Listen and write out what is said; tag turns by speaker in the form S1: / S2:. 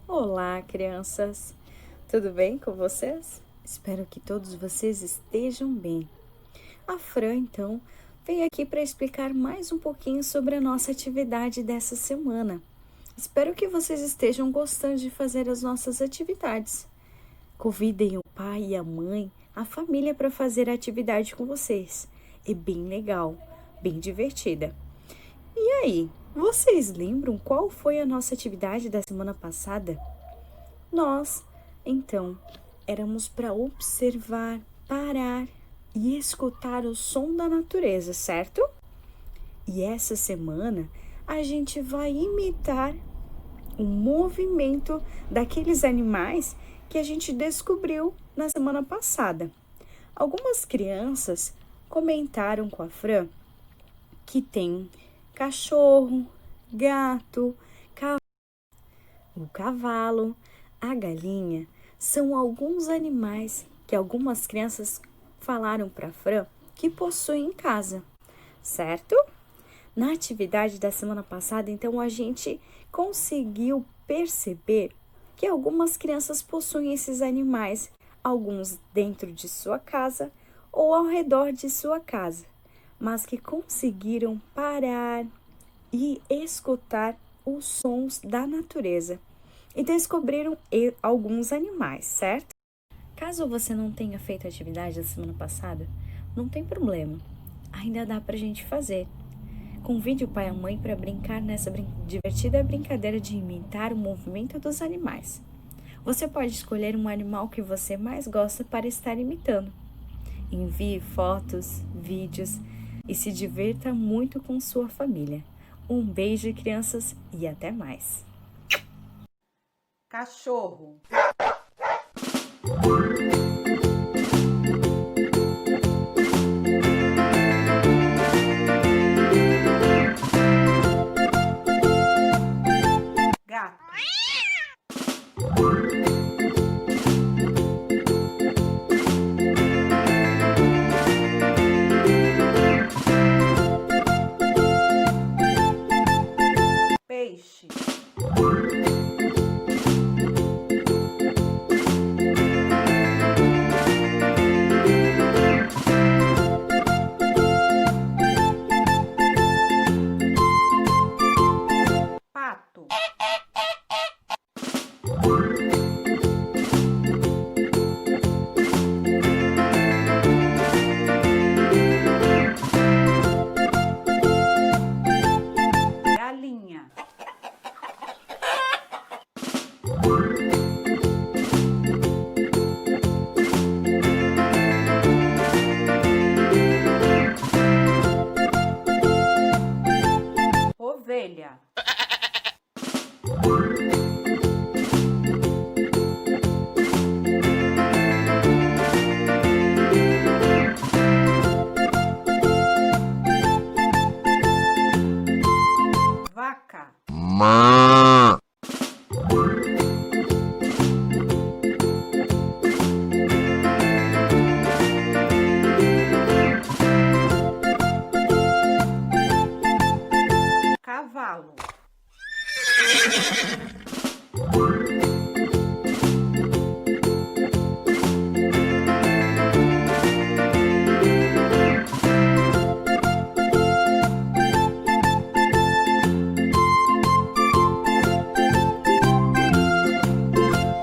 S1: Olá, crianças! Tudo bem com vocês? Espero que todos vocês estejam bem. A Fran, então, veio aqui para explicar mais um pouquinho sobre a nossa atividade dessa semana. Espero que vocês estejam gostando de fazer as nossas atividades. Convidem o pai e a mãe, a família para fazer a atividade com vocês. É bem legal, bem divertida. E aí, vocês lembram qual foi a nossa atividade da semana passada? Nós, então, éramos para observar, parar e escutar o som da natureza, certo? E essa semana a gente vai imitar o movimento daqueles animais que a gente descobriu na semana passada. Algumas crianças comentaram com a Fran que tem cachorro, gato, o cavalo, a galinha, são alguns animais que algumas crianças falaram para a Fran que possuem em casa, certo? Na atividade da semana passada, então, a gente conseguiu perceber que algumas crianças possuem esses animais, alguns dentro de sua casa ou ao redor de sua casa, mas que conseguiram parar e escutar os sons da natureza e descobriram alguns animais, certo? Caso você não tenha feito a atividade da semana passada, não tem problema, ainda dá pra gente fazer. Convide o pai e a mãe para brincar nessa divertida brincadeira de imitar o movimento dos animais. Você pode escolher um animal que você mais gosta para estar imitando. Envie fotos, vídeos e se divirta muito com sua família. Um beijo, crianças, e até mais!
S2: Cachorro. Gato. Peixe. Pato. Galinha. Ovelha. Vaca. Cavalo.